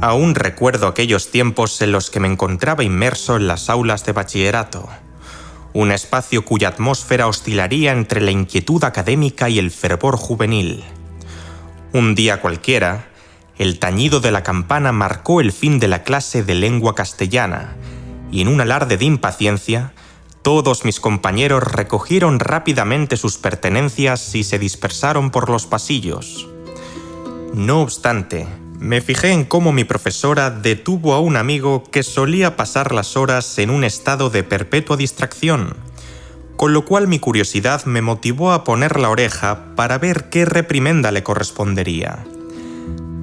Aún recuerdo aquellos tiempos en los que me encontraba inmerso en las aulas de bachillerato, un espacio cuya atmósfera oscilaría entre la inquietud académica y el fervor juvenil. Un día cualquiera, el tañido de la campana marcó el fin de la clase de lengua castellana, y en un alarde de impaciencia, todos mis compañeros recogieron rápidamente sus pertenencias y se dispersaron por los pasillos. No obstante, me fijé en cómo mi profesora detuvo a un amigo que solía pasar las horas en un estado de perpetua distracción, con lo cual mi curiosidad me motivó a poner la oreja para ver qué reprimenda le correspondería.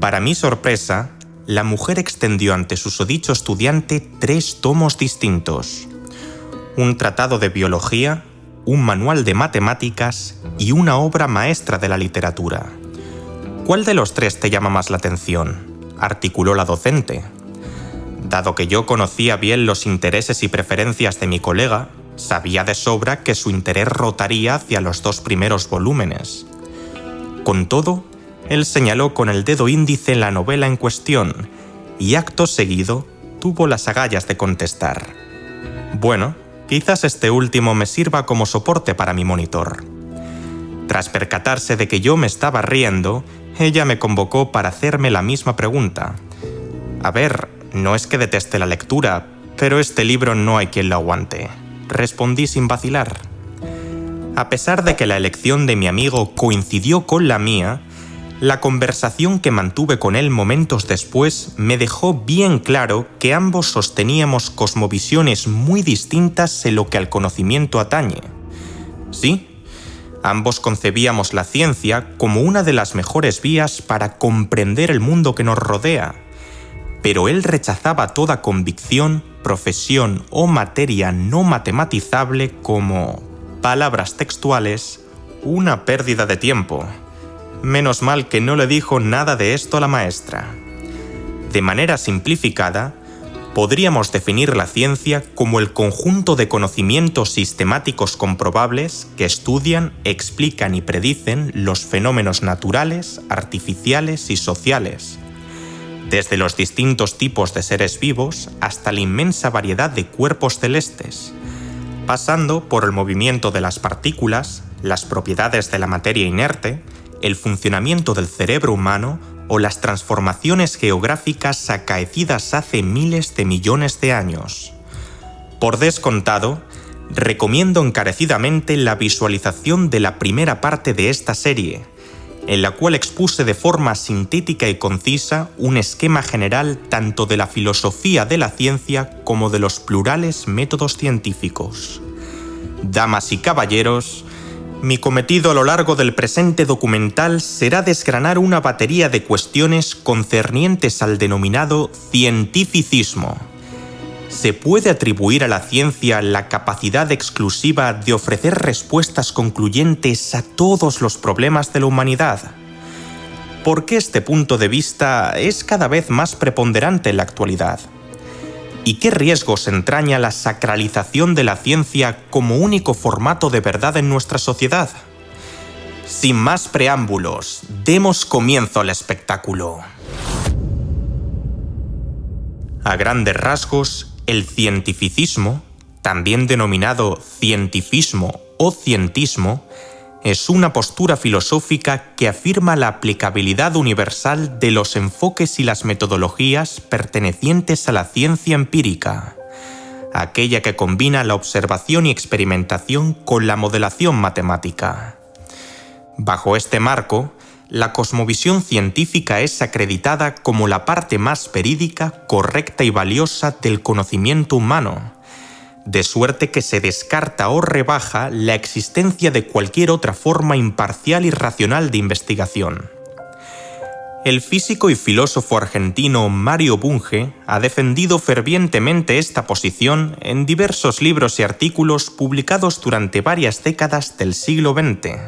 Para mi sorpresa, la mujer extendió ante susodicho estudiante 3 tomos distintos: un tratado de biología, un manual de matemáticas y una obra maestra de la literatura. ¿Cuál de los 3 te llama más la atención?, articuló la docente. Dado que yo conocía bien los intereses y preferencias de mi colega, sabía de sobra que su interés rotaría hacia los 2 primeros volúmenes. Con todo, él señaló con el dedo índice la novela en cuestión y acto seguido tuvo las agallas de contestar: «Bueno, quizás este último me sirva como soporte para mi monitor». Tras percatarse de que yo me estaba riendo, ella me convocó para hacerme la misma pregunta. «A ver, no es que deteste la lectura, pero este libro no hay quien lo aguante», respondí sin vacilar. A pesar de que la elección de mi amigo coincidió con la mía, la conversación que mantuve con él momentos después me dejó bien claro que ambos sosteníamos cosmovisiones muy distintas en lo que al conocimiento atañe. Sí, ambos concebíamos la ciencia como una de las mejores vías para comprender el mundo que nos rodea, pero él rechazaba toda convicción, profesión o materia no matematizable como, palabras textuales, una pérdida de tiempo. Menos mal que no le dijo nada de esto a la maestra. De manera simplificada, podríamos definir la ciencia como el conjunto de conocimientos sistemáticos comprobables que estudian, explican y predicen los fenómenos naturales, artificiales y sociales, desde los distintos tipos de seres vivos hasta la inmensa variedad de cuerpos celestes, pasando por el movimiento de las partículas, las propiedades de la materia inerte, el funcionamiento del cerebro humano o las transformaciones geográficas acaecidas hace miles de millones de años. Por descontado, recomiendo encarecidamente la visualización de la primera parte de esta serie, en la cual expuse de forma sintética y concisa un esquema general tanto de la filosofía de la ciencia como de los plurales métodos científicos. Damas y caballeros, mi cometido a lo largo del presente documental será desgranar una batería de cuestiones concernientes al denominado cientificismo. ¿Se puede atribuir a la ciencia la capacidad exclusiva de ofrecer respuestas concluyentes a todos los problemas de la humanidad? ¿Por qué este punto de vista es cada vez más preponderante en la actualidad? ¿Y qué riesgos entraña la sacralización de la ciencia como único formato de verdad en nuestra sociedad? Sin más preámbulos, demos comienzo al espectáculo. A grandes rasgos, el cientificismo, también denominado cientifismo o cientismo, es una postura filosófica que afirma la aplicabilidad universal de los enfoques y las metodologías pertenecientes a la ciencia empírica, aquella que combina la observación y experimentación con la modelación matemática. Bajo este marco, la cosmovisión científica es acreditada como la parte más verídica, correcta y valiosa del conocimiento humano, de suerte que se descarta o rebaja la existencia de cualquier otra forma imparcial y racional de investigación. El físico y filósofo argentino Mario Bunge ha defendido fervientemente esta posición en diversos libros y artículos publicados durante varias décadas del siglo XX.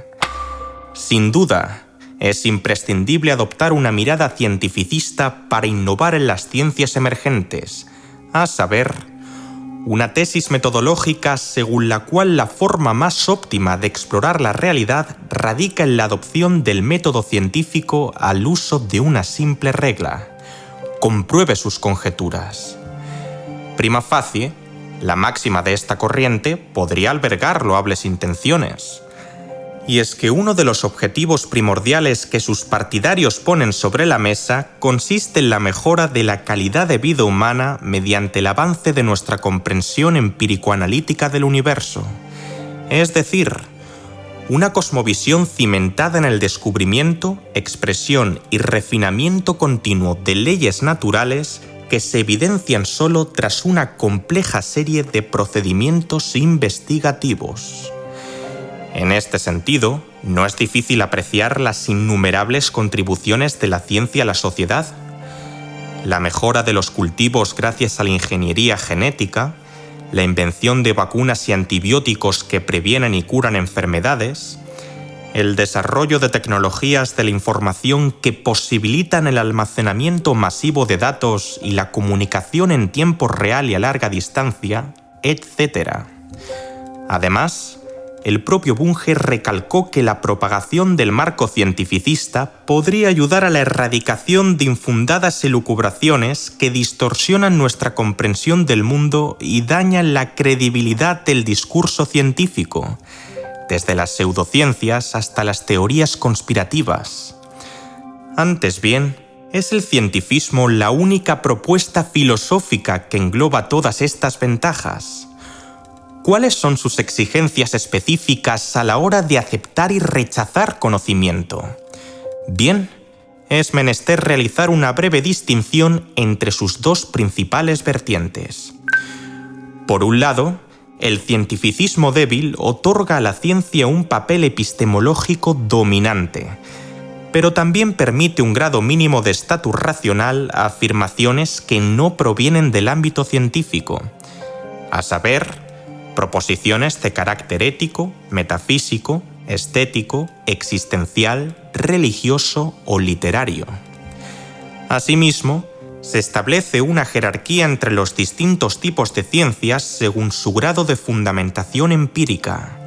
Sin duda, es imprescindible adoptar una mirada cientificista para innovar en las ciencias emergentes, a saber, una tesis metodológica según la cual la forma más óptima de explorar la realidad radica en la adopción del método científico al uso de una simple regla: compruebe sus conjeturas. Prima facie, la máxima de esta corriente podría albergar loables intenciones. Y es que uno de los objetivos primordiales que sus partidarios ponen sobre la mesa consiste en la mejora de la calidad de vida humana mediante el avance de nuestra comprensión empírico-analítica del universo. Es decir, una cosmovisión cimentada en el descubrimiento, expresión y refinamiento continuo de leyes naturales que se evidencian solo tras una compleja serie de procedimientos investigativos. En este sentido, no es difícil apreciar las innumerables contribuciones de la ciencia a la sociedad. La mejora de los cultivos gracias a la ingeniería genética, la invención de vacunas y antibióticos que previenen y curan enfermedades, el desarrollo de tecnologías de la información que posibilitan el almacenamiento masivo de datos y la comunicación en tiempo real y a larga distancia, etc. Además, el propio Bunge recalcó que la propagación del marco cientificista podría ayudar a la erradicación de infundadas elucubraciones que distorsionan nuestra comprensión del mundo y dañan la credibilidad del discurso científico, desde las pseudociencias hasta las teorías conspirativas. Antes bien, ¿es el cientifismo la única propuesta filosófica que engloba todas estas ventajas? ¿Cuáles son sus exigencias específicas a la hora de aceptar y rechazar conocimiento? Bien, es menester realizar una breve distinción entre sus dos principales vertientes. Por un lado, el cientificismo débil otorga a la ciencia un papel epistemológico dominante, pero también permite un grado mínimo de estatus racional a afirmaciones que no provienen del ámbito científico, a saber, proposiciones de carácter ético, metafísico, estético, existencial, religioso o literario. Asimismo, se establece una jerarquía entre los distintos tipos de ciencias según su grado de fundamentación empírica.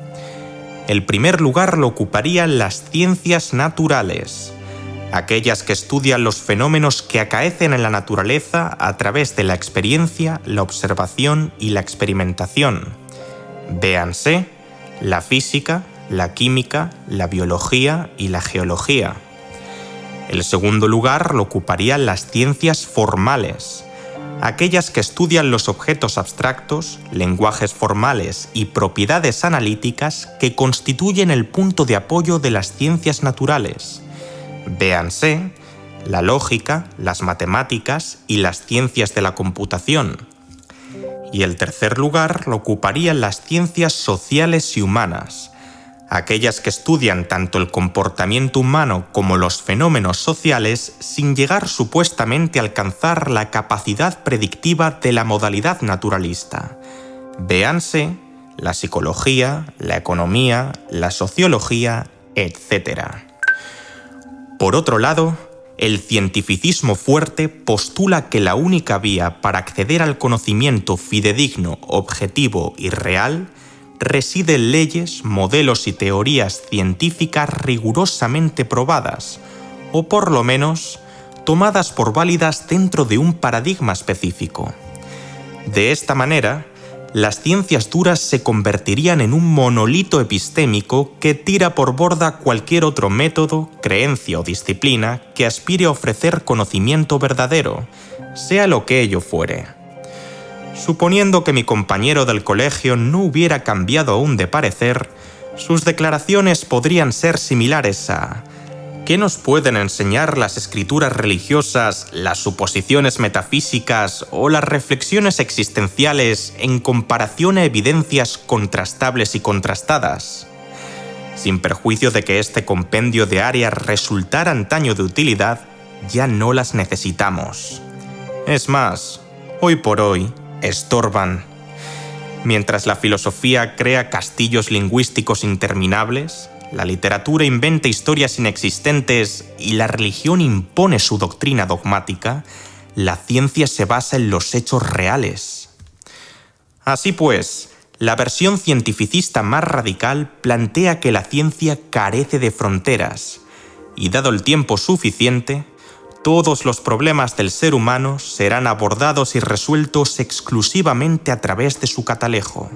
El primer lugar lo ocuparían las ciencias naturales, aquellas que estudian los fenómenos que acaecen en la naturaleza a través de la experiencia, la observación y la experimentación. Véanse la física, la química, la biología y la geología. El segundo lugar lo ocuparían las ciencias formales, aquellas que estudian los objetos abstractos, lenguajes formales y propiedades analíticas que constituyen el punto de apoyo de las ciencias naturales. Véanse la lógica, las matemáticas y las ciencias de la computación. Y el tercer lugar lo ocuparían las ciencias sociales y humanas, aquellas que estudian tanto el comportamiento humano como los fenómenos sociales sin llegar supuestamente a alcanzar la capacidad predictiva de la modalidad naturalista. Véanse la psicología, la economía, la sociología, etc. Por otro lado, el cientificismo fuerte postula que la única vía para acceder al conocimiento fidedigno, objetivo y real reside en leyes, modelos y teorías científicas rigurosamente probadas, o por lo menos tomadas por válidas dentro de un paradigma específico. De esta manera, las ciencias duras se convertirían en un monolito epistémico que tira por borda cualquier otro método, creencia o disciplina que aspire a ofrecer conocimiento verdadero, sea lo que ello fuere. Suponiendo que mi compañero del colegio no hubiera cambiado aún de parecer, sus declaraciones podrían ser similares a: ¿qué nos pueden enseñar las escrituras religiosas, las suposiciones metafísicas o las reflexiones existenciales en comparación a evidencias contrastables y contrastadas? Sin perjuicio de que este compendio de áreas resultara antaño de utilidad, ya no las necesitamos. Es más, hoy por hoy, estorban. Mientras la filosofía crea castillos lingüísticos interminables, la literatura inventa historias inexistentes y la religión impone su doctrina dogmática, la ciencia se basa en los hechos reales. Así pues, la versión cientificista más radical plantea que la ciencia carece de fronteras, y dado el tiempo suficiente, todos los problemas del ser humano serán abordados y resueltos exclusivamente a través de su catalejo.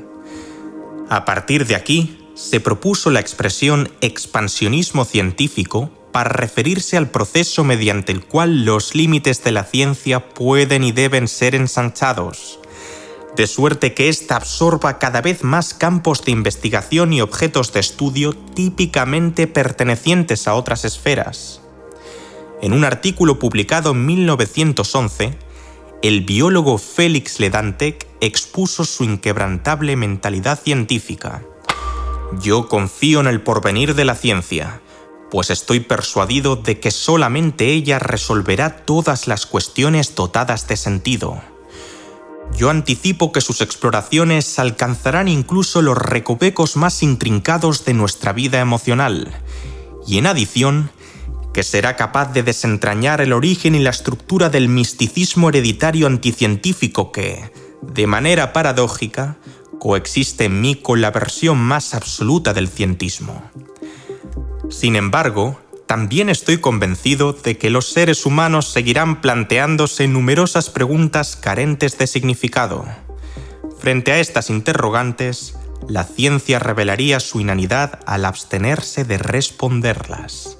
A partir de aquí, se propuso la expresión expansionismo científico para referirse al proceso mediante el cual los límites de la ciencia pueden y deben ser ensanchados, de suerte que ésta absorba cada vez más campos de investigación y objetos de estudio típicamente pertenecientes a otras esferas. En un artículo publicado en 1911, el biólogo Félix Ledantec expuso su inquebrantable mentalidad científica. Yo confío en el porvenir de la ciencia, pues estoy persuadido de que solamente ella resolverá todas las cuestiones dotadas de sentido. Yo anticipo que sus exploraciones alcanzarán incluso los recovecos más intrincados de nuestra vida emocional, y en adición, que será capaz de desentrañar el origen y la estructura del misticismo hereditario anticientífico que, de manera paradójica, coexiste en mí con la versión más absoluta del cientismo. Sin embargo, también estoy convencido de que los seres humanos seguirán planteándose numerosas preguntas carentes de significado. Frente a estas interrogantes, la ciencia revelaría su inanidad al abstenerse de responderlas.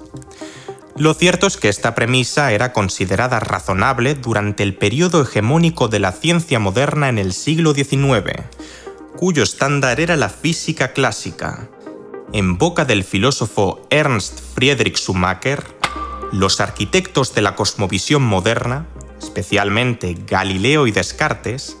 Lo cierto es que esta premisa era considerada razonable durante el periodo hegemónico de la ciencia moderna en el siglo XIX, cuyo estándar era la física clásica. En boca del filósofo Ernst Friedrich Schumacher, los arquitectos de la cosmovisión moderna, especialmente Galileo y Descartes,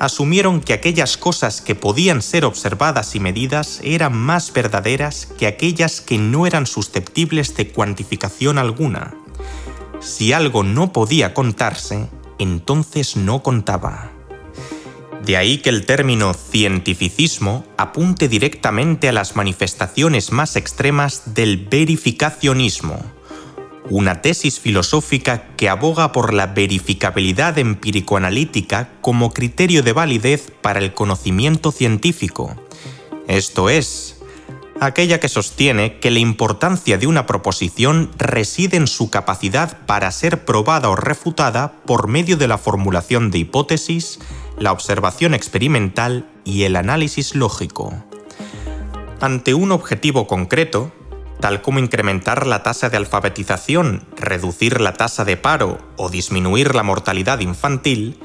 asumieron que aquellas cosas que podían ser observadas y medidas eran más verdaderas que aquellas que no eran susceptibles de cuantificación alguna. Si algo no podía contarse, entonces no contaba. De ahí que el término cientificismo apunte directamente a las manifestaciones más extremas del verificacionismo, una tesis filosófica que aboga por la verificabilidad empírico-analítica como criterio de validez para el conocimiento científico, esto es, aquella que sostiene que la importancia de una proposición reside en su capacidad para ser probada o refutada por medio de la formulación de hipótesis, la observación experimental y el análisis lógico. Ante un objetivo concreto, tal como incrementar la tasa de alfabetización, reducir la tasa de paro o disminuir la mortalidad infantil,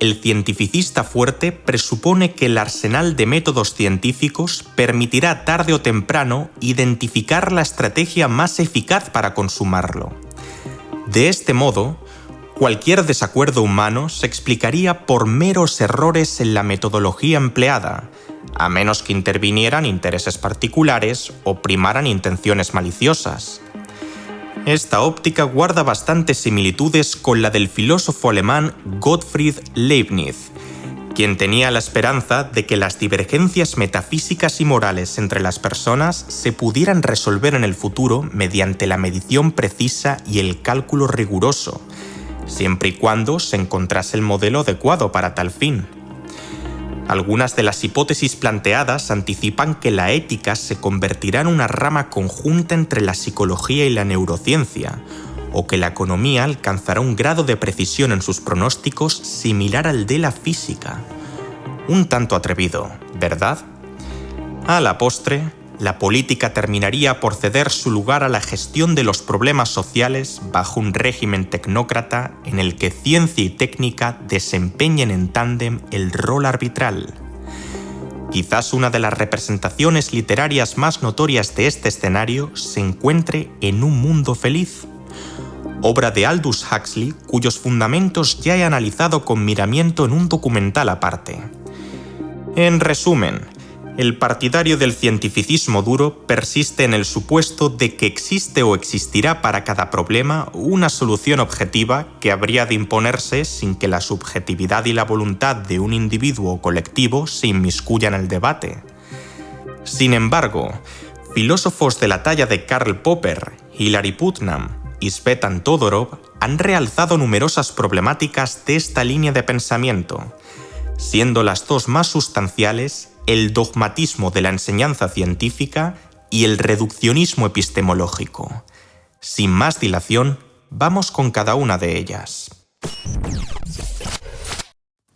el cientificista fuerte presupone que el arsenal de métodos científicos permitirá tarde o temprano identificar la estrategia más eficaz para consumarlo. De este modo, cualquier desacuerdo humano se explicaría por meros errores en la metodología empleada, a menos que intervinieran intereses particulares o primaran intenciones maliciosas. Esta óptica guarda bastantes similitudes con la del filósofo alemán Gottfried Leibniz, quien tenía la esperanza de que las divergencias metafísicas y morales entre las personas se pudieran resolver en el futuro mediante la medición precisa y el cálculo riguroso, siempre y cuando se encontrase el modelo adecuado para tal fin. Algunas de las hipótesis planteadas anticipan que la ética se convertirá en una rama conjunta entre la psicología y la neurociencia, o que la economía alcanzará un grado de precisión en sus pronósticos similar al de la física. Un tanto atrevido, ¿verdad? A la postre, la política terminaría por ceder su lugar a la gestión de los problemas sociales bajo un régimen tecnócrata en el que ciencia y técnica desempeñen en tándem el rol arbitral. Quizás una de las representaciones literarias más notorias de este escenario se encuentre en Un mundo feliz, obra de Aldous Huxley cuyos fundamentos ya he analizado con miramiento en un documental aparte. En resumen, el partidario del cientificismo duro persiste en el supuesto de que existe o existirá para cada problema una solución objetiva que habría de imponerse sin que la subjetividad y la voluntad de un individuo o colectivo se inmiscuyan en el debate. Sin embargo, filósofos de la talla de Karl Popper, Hilary Putnam y Svetan Todorov han realzado numerosas problemáticas de esta línea de pensamiento, siendo las dos más sustanciales el dogmatismo de la enseñanza científica y el reduccionismo epistemológico. Sin más dilación, vamos con cada una de ellas.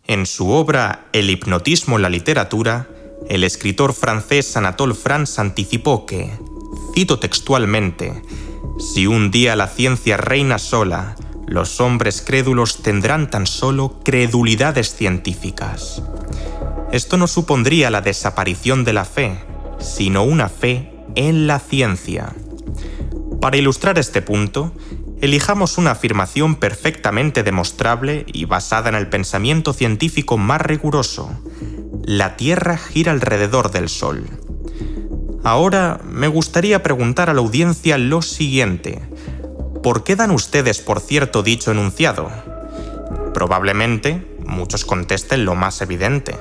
En su obra El hipnotismo en la literatura, el escritor francés Anatole France anticipó que, cito textualmente, «Si un día la ciencia reina sola, los hombres crédulos tendrán tan solo credulidades científicas». Esto no supondría la desaparición de la fe, sino una fe en la ciencia. Para ilustrar este punto, elijamos una afirmación perfectamente demostrable y basada en el pensamiento científico más riguroso. La Tierra gira alrededor del Sol. Ahora me gustaría preguntar a la audiencia lo siguiente. ¿Por qué dan ustedes por cierto dicho enunciado? Probablemente muchos contesten lo más evidente.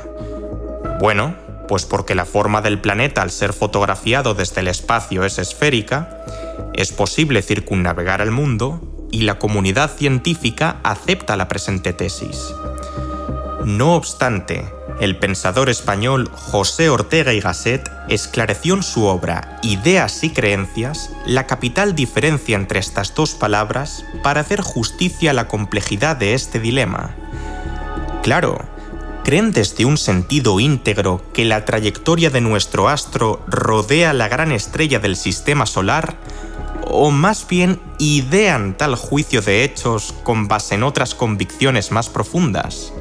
Bueno, pues porque la forma del planeta al ser fotografiado desde el espacio es esférica, es posible circunnavegar el mundo y la comunidad científica acepta la presente tesis. No obstante, el pensador español José Ortega y Gasset esclareció en su obra Ideas y creencias la capital diferencia entre estas dos palabras para hacer justicia a la complejidad de este dilema. Claro, ¿creen desde un sentido íntegro que la trayectoria de nuestro astro rodea la gran estrella del sistema solar? ¿O más bien idean tal juicio de hechos con base en otras convicciones más profundas?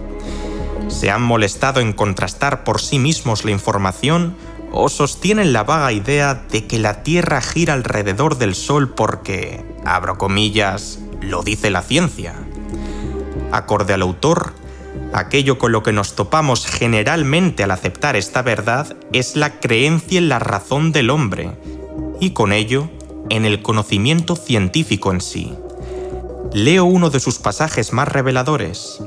¿Se han molestado en contrastar por sí mismos la información o sostienen la vaga idea de que la Tierra gira alrededor del Sol porque, abro comillas, lo dice la ciencia? Acorde al autor, aquello con lo que nos topamos generalmente al aceptar esta verdad es la creencia en la razón del hombre y con ello en el conocimiento científico en sí. Leo uno de sus pasajes más reveladores.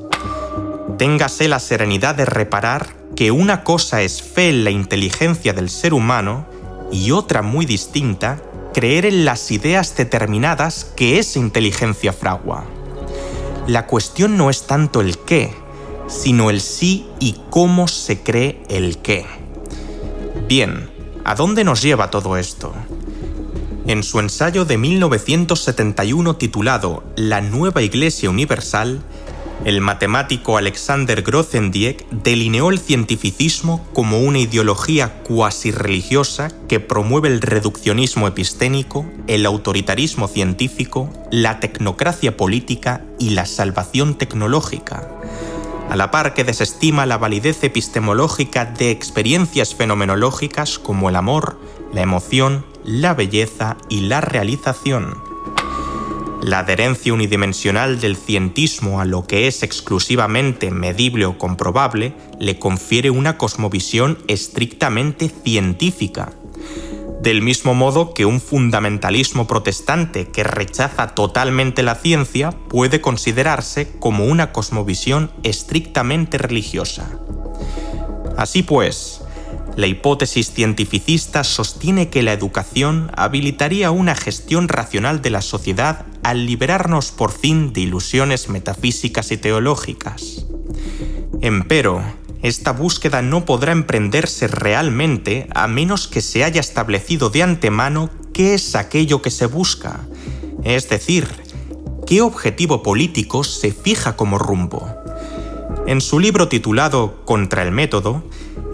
Téngase la serenidad de reparar que una cosa es fe en la inteligencia del ser humano y otra muy distinta, creer en las ideas determinadas que esa inteligencia fragua. La cuestión no es tanto el qué, sino el sí y cómo se cree el qué. Bien, ¿a dónde nos lleva todo esto? En su ensayo de 1971 titulado La Nueva Iglesia Universal, el matemático Alexander Grothendieck delineó el cientificismo como una ideología cuasi religiosa que promueve el reduccionismo epistémico, el autoritarismo científico, la tecnocracia política y la salvación tecnológica, a la par que desestima la validez epistemológica de experiencias fenomenológicas como el amor, la emoción, la belleza y la realización. La adherencia unidimensional del cientismo a lo que es exclusivamente medible o comprobable le confiere una cosmovisión estrictamente científica, del mismo modo que un fundamentalismo protestante que rechaza totalmente la ciencia puede considerarse como una cosmovisión estrictamente religiosa. Así pues, la hipótesis cientificista sostiene que la educación habilitaría una gestión racional de la sociedad al liberarnos por fin de ilusiones metafísicas y teológicas. Empero, esta búsqueda no podrá emprenderse realmente a menos que se haya establecido de antemano qué es aquello que se busca, es decir, qué objetivo político se fija como rumbo. En su libro titulado Contra el método,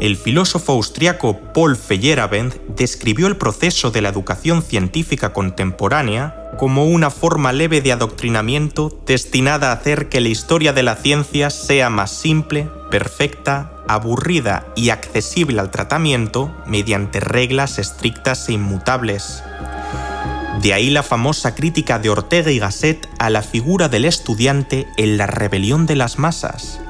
el filósofo austriaco Paul Feyerabend describió el proceso de la educación científica contemporánea como una forma leve de adoctrinamiento destinada a hacer que la historia de la ciencia sea más simple, perfecta, aburrida y accesible al tratamiento mediante reglas estrictas e inmutables. De ahí la famosa crítica de Ortega y Gasset a la figura del estudiante en La rebelión de las masas.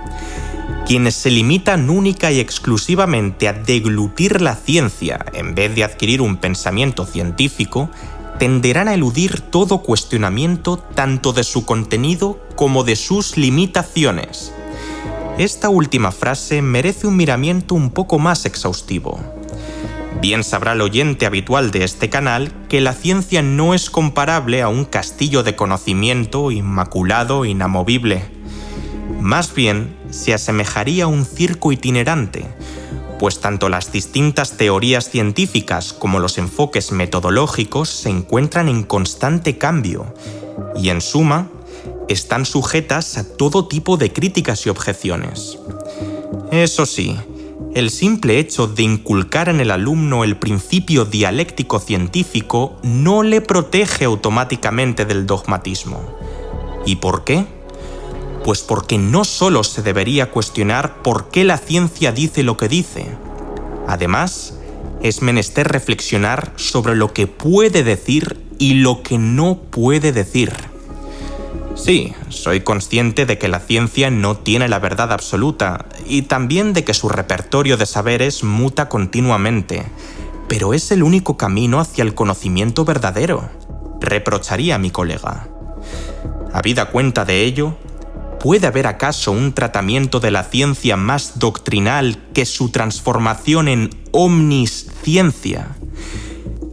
Quienes se limitan única y exclusivamente a deglutir la ciencia en vez de adquirir un pensamiento científico, tenderán a eludir todo cuestionamiento tanto de su contenido como de sus limitaciones. Esta última frase merece un miramiento un poco más exhaustivo. Bien sabrá el oyente habitual de este canal que la ciencia no es comparable a un castillo de conocimiento inmaculado e inamovible. Más bien, se asemejaría a un circo itinerante, pues tanto las distintas teorías científicas como los enfoques metodológicos se encuentran en constante cambio y, en suma, están sujetas a todo tipo de críticas y objeciones. Eso sí, el simple hecho de inculcar en el alumno el principio dialéctico científico no le protege automáticamente del dogmatismo. ¿Y por qué? Pues porque no solo se debería cuestionar por qué la ciencia dice lo que dice. Además, es menester reflexionar sobre lo que puede decir y lo que no puede decir. Sí, soy consciente de que la ciencia no tiene la verdad absoluta y también de que su repertorio de saberes muta continuamente, pero es el único camino hacia el conocimiento verdadero, reprocharía a mi colega. Habida cuenta de ello, ¿puede haber acaso un tratamiento de la ciencia más doctrinal que su transformación en omnisciencia?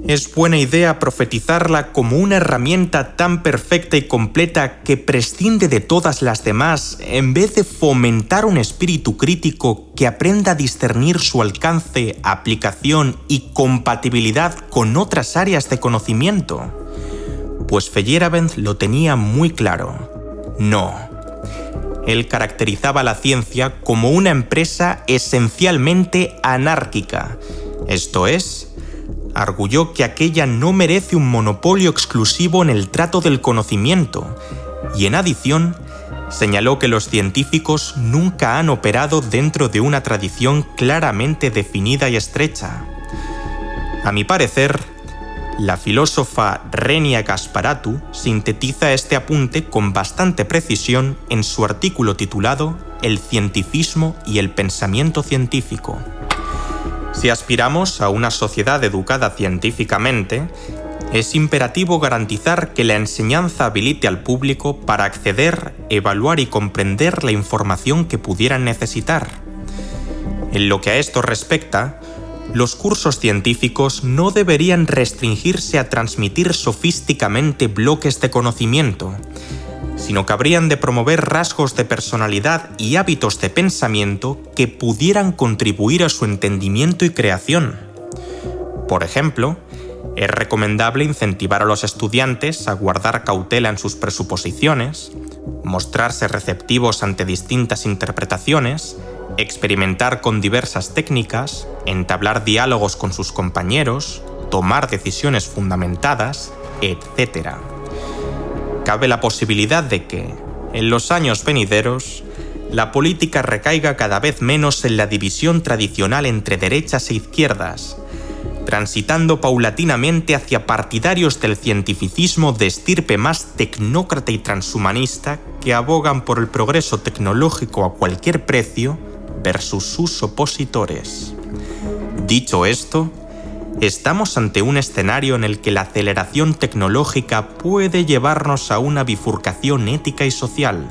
Es buena idea profetizarla como una herramienta tan perfecta y completa que prescinde de todas las demás en vez de fomentar un espíritu crítico que aprenda a discernir su alcance, aplicación y compatibilidad con otras áreas de conocimiento. Pues Feyerabend lo tenía muy claro. No. Él caracterizaba la ciencia como una empresa esencialmente anárquica, esto es, arguyó que aquella no merece un monopolio exclusivo en el trato del conocimiento y, en adición, señaló que los científicos nunca han operado dentro de una tradición claramente definida y estrecha. A mi parecer, la filósofa Renia Gasparatu sintetiza este apunte con bastante precisión en su artículo titulado El cientificismo y el pensamiento científico. Si aspiramos a una sociedad educada científicamente, es imperativo garantizar que la enseñanza habilite al público para acceder, evaluar y comprender la información que pudieran necesitar. En lo que a esto respecta, los cursos científicos no deberían restringirse a transmitir sofísticamente bloques de conocimiento, sino que habrían de promover rasgos de personalidad y hábitos de pensamiento que pudieran contribuir a su entendimiento y creación. Por ejemplo, es recomendable incentivar a los estudiantes a guardar cautela en sus presuposiciones, mostrarse receptivos ante distintas interpretaciones, experimentar con diversas técnicas, entablar diálogos con sus compañeros, tomar decisiones fundamentadas, etc. Cabe la posibilidad de que, en los años venideros, la política recaiga cada vez menos en la división tradicional entre derechas e izquierdas, transitando paulatinamente hacia partidarios del cientificismo de estirpe más tecnócrata y transhumanista que abogan por el progreso tecnológico a cualquier precio versus sus opositores. Dicho esto, estamos ante un escenario en el que la aceleración tecnológica puede llevarnos a una bifurcación ética y social.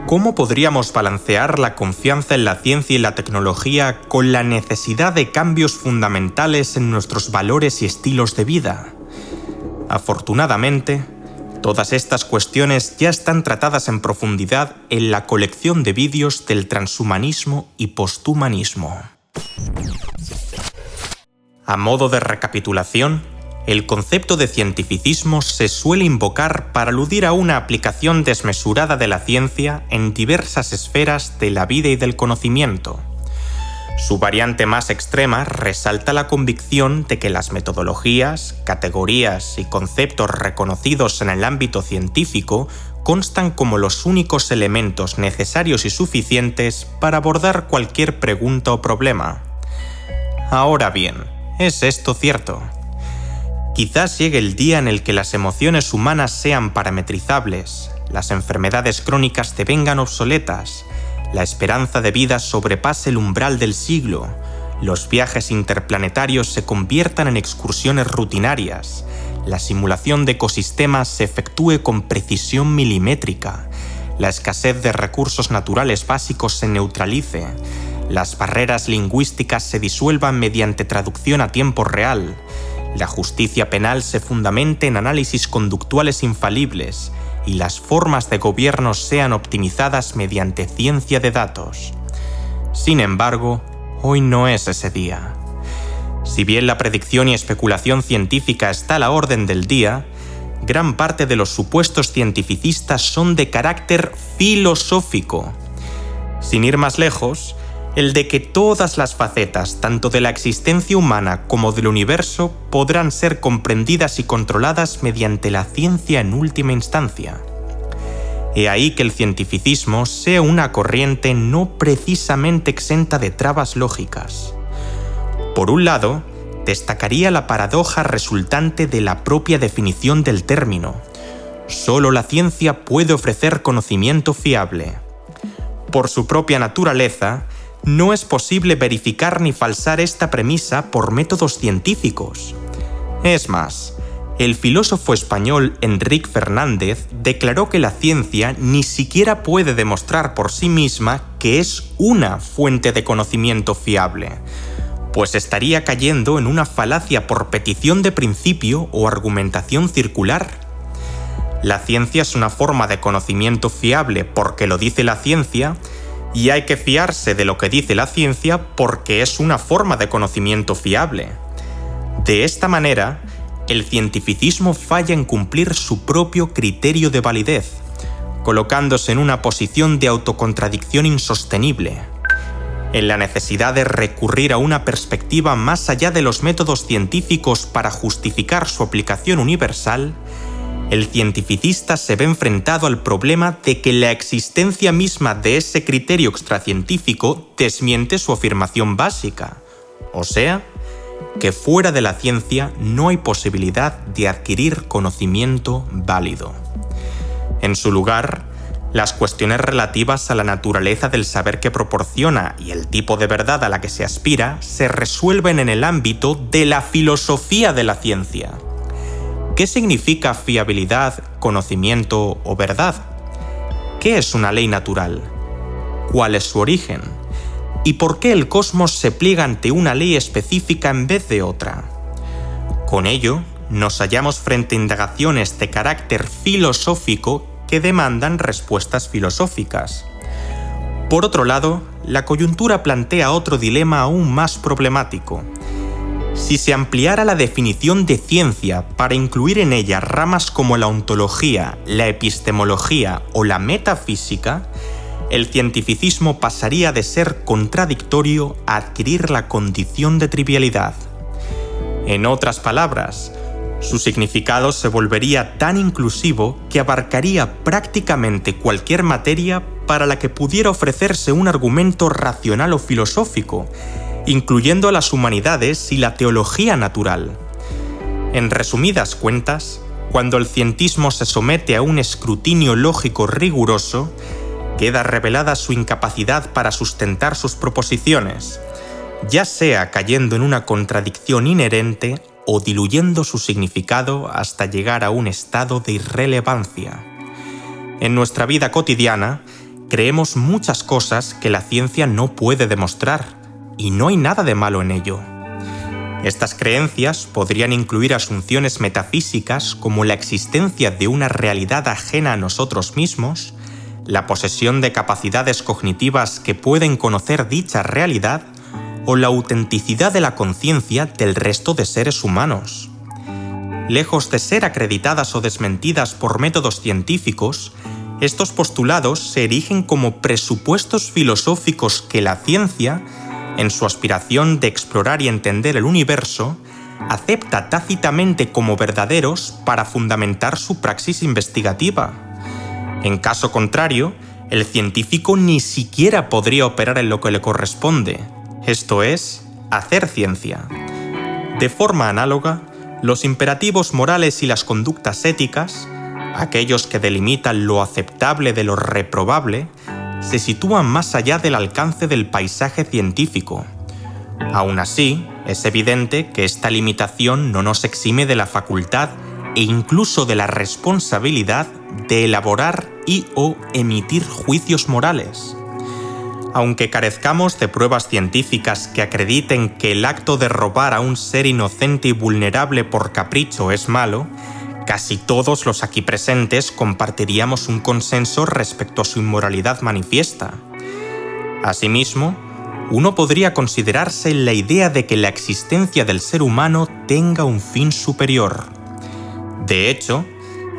¿Cómo podríamos balancear la confianza en la ciencia y la tecnología con la necesidad de cambios fundamentales en nuestros valores y estilos de vida? Afortunadamente, todas estas cuestiones ya están tratadas en profundidad en la colección de vídeos del transhumanismo y posthumanismo. A modo de recapitulación, el concepto de cientificismo se suele invocar para aludir a una aplicación desmesurada de la ciencia en diversas esferas de la vida y del conocimiento. Su variante más extrema resalta la convicción de que las metodologías, categorías y conceptos reconocidos en el ámbito científico constan como los únicos elementos necesarios y suficientes para abordar cualquier pregunta o problema. Ahora bien, ¿es esto cierto? Quizás llegue el día en el que las emociones humanas sean parametrizables, las enfermedades crónicas devengan obsoletas, la esperanza de vida sobrepase el umbral del siglo, los viajes interplanetarios se conviertan en excursiones rutinarias, la simulación de ecosistemas se efectúe con precisión milimétrica, la escasez de recursos naturales básicos se neutralice, las barreras lingüísticas se disuelvan mediante traducción a tiempo real, la justicia penal se fundamente en análisis conductuales infalibles y las formas de gobierno sean optimizadas mediante ciencia de datos. Sin embargo, hoy no es ese día. Si bien la predicción y especulación científica está a la orden del día, gran parte de los supuestos cientificistas son de carácter filosófico. Sin ir más lejos, el de que todas las facetas, tanto de la existencia humana como del universo, podrán ser comprendidas y controladas mediante la ciencia en última instancia. He ahí que el cientificismo sea una corriente no precisamente exenta de trabas lógicas. Por un lado, destacaría la paradoja resultante de la propia definición del término. Solo la ciencia puede ofrecer conocimiento fiable. Por su propia naturaleza, no es posible verificar ni falsar esta premisa por métodos científicos. Es más, el filósofo español Enric Fernández declaró que la ciencia ni siquiera puede demostrar por sí misma que es una fuente de conocimiento fiable, pues estaría cayendo en una falacia por petición de principio o argumentación circular. La ciencia es una forma de conocimiento fiable porque lo dice la ciencia, y hay que fiarse de lo que dice la ciencia porque es una forma de conocimiento fiable. De esta manera, el cientificismo falla en cumplir su propio criterio de validez, colocándose en una posición de autocontradicción insostenible. En la necesidad de recurrir a una perspectiva más allá de los métodos científicos para justificar su aplicación universal, el cientificista se ve enfrentado al problema de que la existencia misma de ese criterio extracientífico desmiente su afirmación básica, o sea, que fuera de la ciencia no hay posibilidad de adquirir conocimiento válido. En su lugar, las cuestiones relativas a la naturaleza del saber que proporciona y el tipo de verdad a la que se aspira se resuelven en el ámbito de la filosofía de la ciencia. ¿Qué significa fiabilidad, conocimiento o verdad? ¿Qué es una ley natural? ¿Cuál es su origen? ¿Y por qué el cosmos se pliega ante una ley específica en vez de otra? Con ello, nos hallamos frente a indagaciones de carácter filosófico que demandan respuestas filosóficas. Por otro lado, la coyuntura plantea otro dilema aún más problemático. Si se ampliara la definición de ciencia para incluir en ella ramas como la ontología, la epistemología o la metafísica, el cientificismo pasaría de ser contradictorio a adquirir la condición de trivialidad. En otras palabras, su significado se volvería tan inclusivo que abarcaría prácticamente cualquier materia para la que pudiera ofrecerse un argumento racional o filosófico, incluyendo a las humanidades y la teología natural. En resumidas cuentas, cuando el cientismo se somete a un escrutinio lógico riguroso, queda revelada su incapacidad para sustentar sus proposiciones, ya sea cayendo en una contradicción inherente o diluyendo su significado hasta llegar a un estado de irrelevancia. En nuestra vida cotidiana, creemos muchas cosas que la ciencia no puede demostrar, y no hay nada de malo en ello. Estas creencias podrían incluir asunciones metafísicas como la existencia de una realidad ajena a nosotros mismos, la posesión de capacidades cognitivas que pueden conocer dicha realidad o la autenticidad de la conciencia del resto de seres humanos. Lejos de ser acreditadas o desmentidas por métodos científicos, estos postulados se erigen como presupuestos filosóficos que la ciencia, en su aspiración de explorar y entender el universo, acepta tácitamente como verdaderos para fundamentar su praxis investigativa. En caso contrario, el científico ni siquiera podría operar en lo que le corresponde, esto es, hacer ciencia. De forma análoga, los imperativos morales y las conductas éticas, aquellos que delimitan lo aceptable de lo reprobable, se sitúan más allá del alcance del paisaje científico. Aún así, es evidente que esta limitación no nos exime de la facultad e incluso de la responsabilidad de elaborar y o emitir juicios morales. Aunque carezcamos de pruebas científicas que acrediten que el acto de robar a un ser inocente y vulnerable por capricho es malo, casi todos los aquí presentes compartiríamos un consenso respecto a su inmoralidad manifiesta. Asimismo, uno podría considerarse en la idea de que la existencia del ser humano tenga un fin superior. De hecho,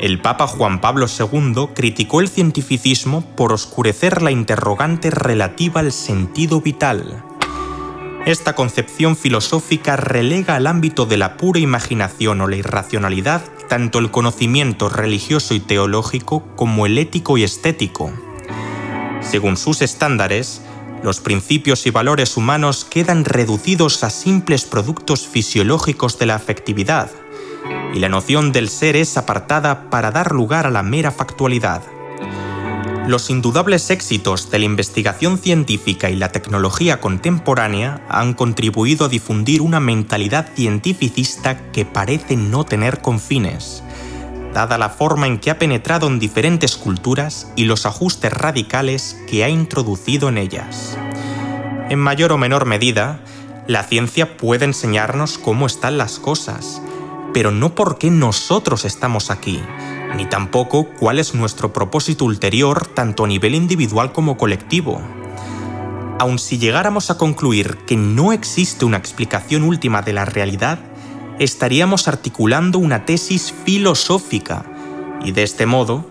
el Papa Juan Pablo II criticó el cientificismo por oscurecer la interrogante relativa al sentido vital. Esta concepción filosófica relega al ámbito de la pura imaginación o la irracionalidad tanto el conocimiento religioso y teológico como el ético y estético. Según sus estándares, los principios y valores humanos quedan reducidos a simples productos fisiológicos de la afectividad, y la noción del ser es apartada para dar lugar a la mera factualidad. Los indudables éxitos de la investigación científica y la tecnología contemporánea han contribuido a difundir una mentalidad cientificista que parece no tener confines, dada la forma en que ha penetrado en diferentes culturas y los ajustes radicales que ha introducido en ellas. En mayor o menor medida, la ciencia puede enseñarnos cómo están las cosas, pero no por qué nosotros estamos aquí, ni tampoco cuál es nuestro propósito ulterior tanto a nivel individual como colectivo. Aun si llegáramos a concluir que no existe una explicación última de la realidad, estaríamos articulando una tesis filosófica y de este modo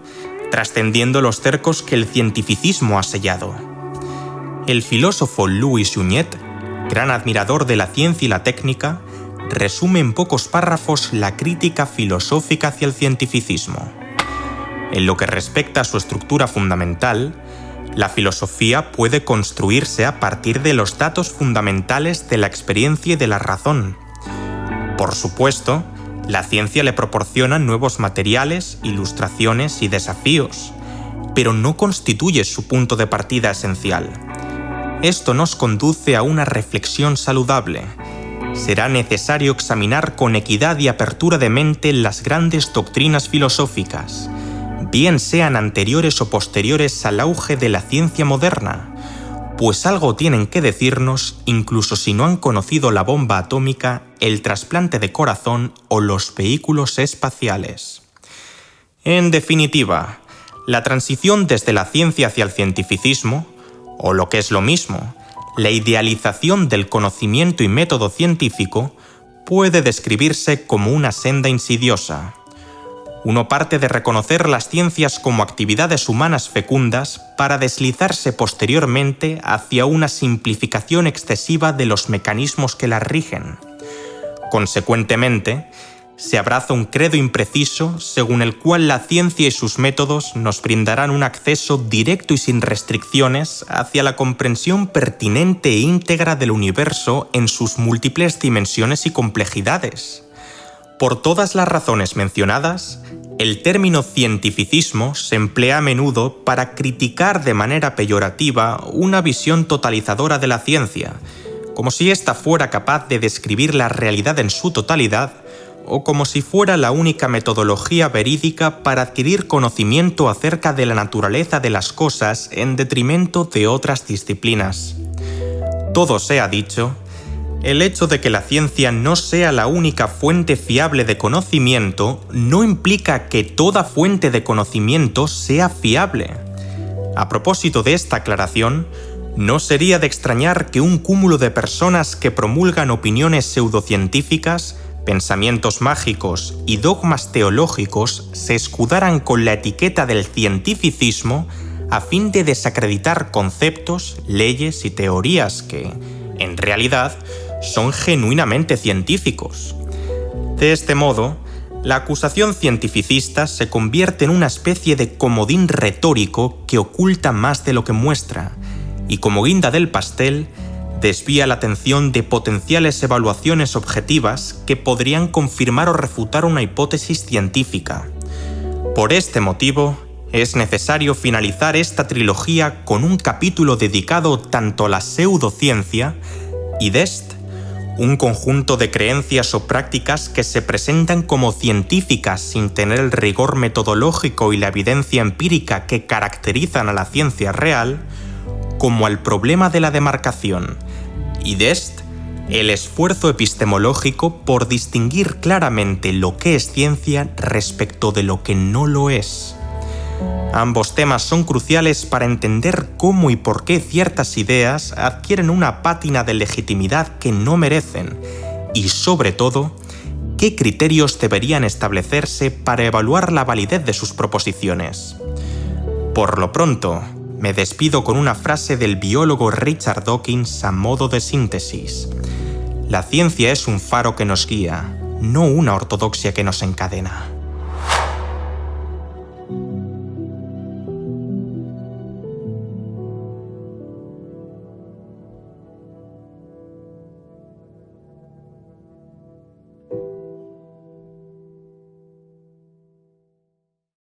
trascendiendo los cercos que el cientificismo ha sellado. El filósofo Louis Junyet, gran admirador de la ciencia y la técnica, resume en pocos párrafos la crítica filosófica hacia el cientificismo. En lo que respecta a su estructura fundamental, la filosofía puede construirse a partir de los datos fundamentales de la experiencia y de la razón. Por supuesto, la ciencia le proporciona nuevos materiales, ilustraciones y desafíos, pero no constituye su punto de partida esencial. Esto nos conduce a una reflexión saludable. Será necesario examinar con equidad y apertura de mente las grandes doctrinas filosóficas, bien sean anteriores o posteriores al auge de la ciencia moderna, pues algo tienen que decirnos incluso si no han conocido la bomba atómica, el trasplante de corazón o los vehículos espaciales. En definitiva, la transición desde la ciencia hacia el cientificismo, o lo que es lo mismo, la idealización del conocimiento y método científico, puede describirse como una senda insidiosa. Uno parte de reconocer las ciencias como actividades humanas fecundas para deslizarse posteriormente hacia una simplificación excesiva de los mecanismos que las rigen. Consecuentemente, se abraza un credo impreciso según el cual la ciencia y sus métodos nos brindarán un acceso directo y sin restricciones hacia la comprensión pertinente e íntegra del universo en sus múltiples dimensiones y complejidades. Por todas las razones mencionadas, el término cientificismo se emplea a menudo para criticar de manera peyorativa una visión totalizadora de la ciencia, como si ésta fuera capaz de describir la realidad en su totalidad o como si fuera la única metodología verídica para adquirir conocimiento acerca de la naturaleza de las cosas en detrimento de otras disciplinas. Todo sea dicho, el hecho de que la ciencia no sea la única fuente fiable de conocimiento no implica que toda fuente de conocimiento sea fiable. A propósito de esta aclaración, no sería de extrañar que un cúmulo de personas que promulgan opiniones pseudocientíficas, pensamientos mágicos y dogmas teológicos se escudaran con la etiqueta del cientificismo a fin de desacreditar conceptos, leyes y teorías que, en realidad, son genuinamente científicos. De este modo, la acusación cientificista se convierte en una especie de comodín retórico que oculta más de lo que muestra, y como guinda del pastel, desvía la atención de potenciales evaluaciones objetivas que podrían confirmar o refutar una hipótesis científica. Por este motivo, es necesario finalizar esta trilogía con un capítulo dedicado tanto a la pseudociencia y DEST, un conjunto de creencias o prácticas que se presentan como científicas sin tener el rigor metodológico y la evidencia empírica que caracterizan a la ciencia real, como al problema de la demarcación, y dest, el esfuerzo epistemológico por distinguir claramente lo que es ciencia respecto de lo que no lo es. Ambos temas son cruciales para entender cómo y por qué ciertas ideas adquieren una pátina de legitimidad que no merecen, y sobre todo, qué criterios deberían establecerse para evaluar la validez de sus proposiciones. Por lo pronto, me despido con una frase del biólogo Richard Dawkins a modo de síntesis. La ciencia es un faro que nos guía, no una ortodoxia que nos encadena.